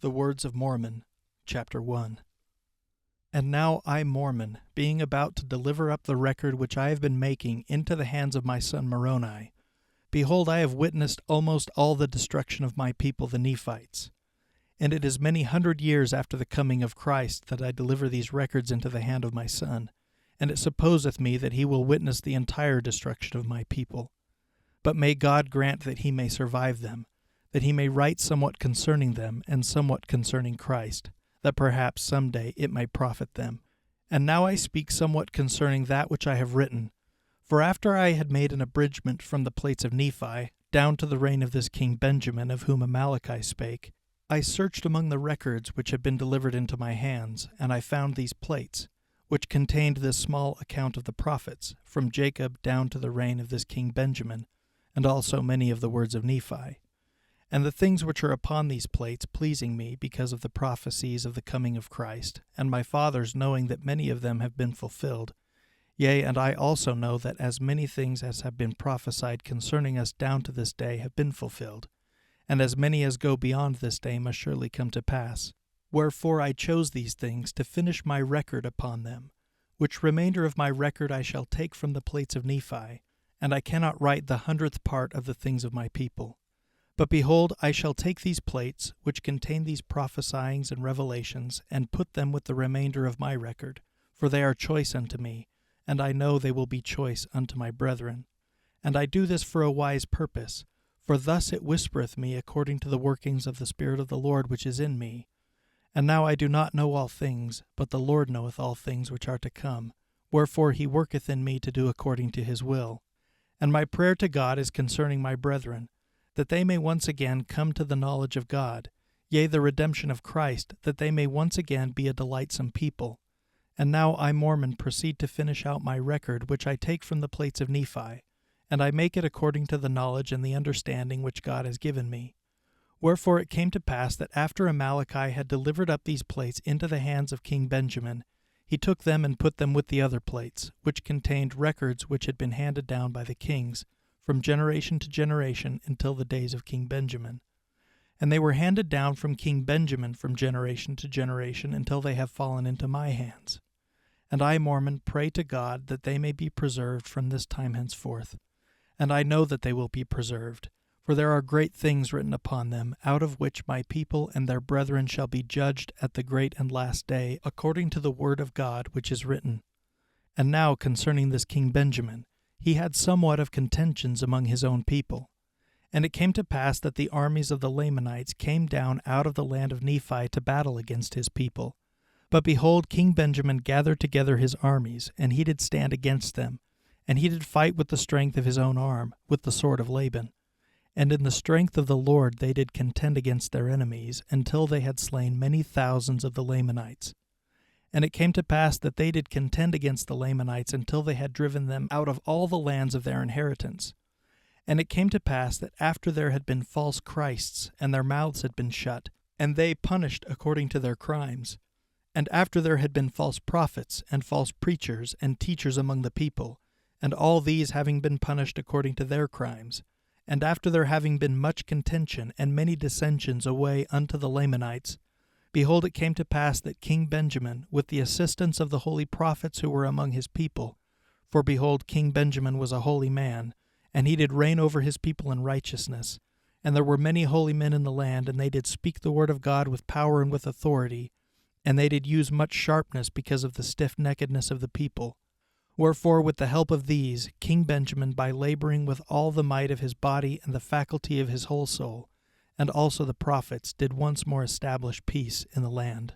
The Words of Mormon, Chapter 1. And now I, Mormon, being about to deliver up the record which I have been making into the hands of my son Moroni, behold, I have witnessed almost all the destruction of my people the Nephites. And it is many 100 years after the coming of Christ that I deliver these records into the hand of my son, and it supposeth me that he will witness the entire destruction of my people. But may God grant that he may survive them, that he may write somewhat concerning them, and somewhat concerning Christ, that perhaps some day it may profit them. And now I speak somewhat concerning that which I have written. For after I had made an abridgment from the Plates of Nephi, down to the reign of this King Benjamin, of whom Amaleki spake, I searched among the records which had been delivered into my hands, and I found these plates, which contained this small account of the prophets, from Jacob down to the reign of this King Benjamin, and also many of the words of Nephi. And the things which are upon these plates pleasing me because of the prophecies of the coming of Christ, and my fathers knowing that many of them have been fulfilled. Yea, and I also know that as many things as have been prophesied concerning us down to this day have been fulfilled, and as many as go beyond this day must surely come to pass. Wherefore I chose these things to finish my record upon them, which remainder of my record I shall take from the plates of Nephi, and I cannot write the 100th part of the things of my people. But behold, I shall take these plates, which contain these prophesyings and revelations, and put them with the remainder of my record, for they are choice unto me, and I know they will be choice unto my brethren. And I do this for a wise purpose, for thus it whispereth me according to the workings of the Spirit of the Lord which is in me. And now I do not know all things, but the Lord knoweth all things which are to come, wherefore he worketh in me to do according to his will. And my prayer to God is concerning my brethren, that they may once again come to the knowledge of God, yea, the redemption of Christ, that they may once again be a delightsome people. And now I, Mormon, proceed to finish out my record, which I take from the plates of Nephi, and I make it according to the knowledge and the understanding which God has given me. Wherefore it came to pass that after Amaleki had delivered up these plates into the hands of King Benjamin, he took them and put them with the other plates, which contained records which had been handed down by the kings, from generation to generation until the days of King Benjamin. And they were handed down from King Benjamin from generation to generation until they have fallen into my hands. And I, Mormon, pray to God that they may be preserved from this time henceforth. And I know that they will be preserved, for there are great things written upon them, out of which my people and their brethren shall be judged at the great and last day, according to the word of God which is written. And now concerning this King Benjamin, he had somewhat of contentions among his own people. And it came to pass that the armies of the Lamanites came down out of the land of Nephi to battle against his people. But behold, King Benjamin gathered together his armies, and he did stand against them, and he did fight with the strength of his own arm, with the sword of Laban. And in the strength of the Lord they did contend against their enemies, until they had slain many thousands of the Lamanites. And it came to pass that they did contend against the Lamanites until they had driven them out of all the lands of their inheritance. And it came to pass that after there had been false Christs, and their mouths had been shut, and they punished according to their crimes, and after there had been false prophets, and false preachers, and teachers among the people, and all these having been punished according to their crimes, and after there having been much contention and many dissensions away unto the Lamanites, behold, it came to pass that King Benjamin, with the assistance of the holy prophets who were among his people, for behold, King Benjamin was a holy man, and he did reign over his people in righteousness, and there were many holy men in the land, and they did speak the word of God with power and with authority, and they did use much sharpness because of the stiff-neckedness of the people. Wherefore, with the help of these, King Benjamin, by laboring with all the might of his body and the faculty of his whole soul, and also the prophets, did once more establish peace in the land.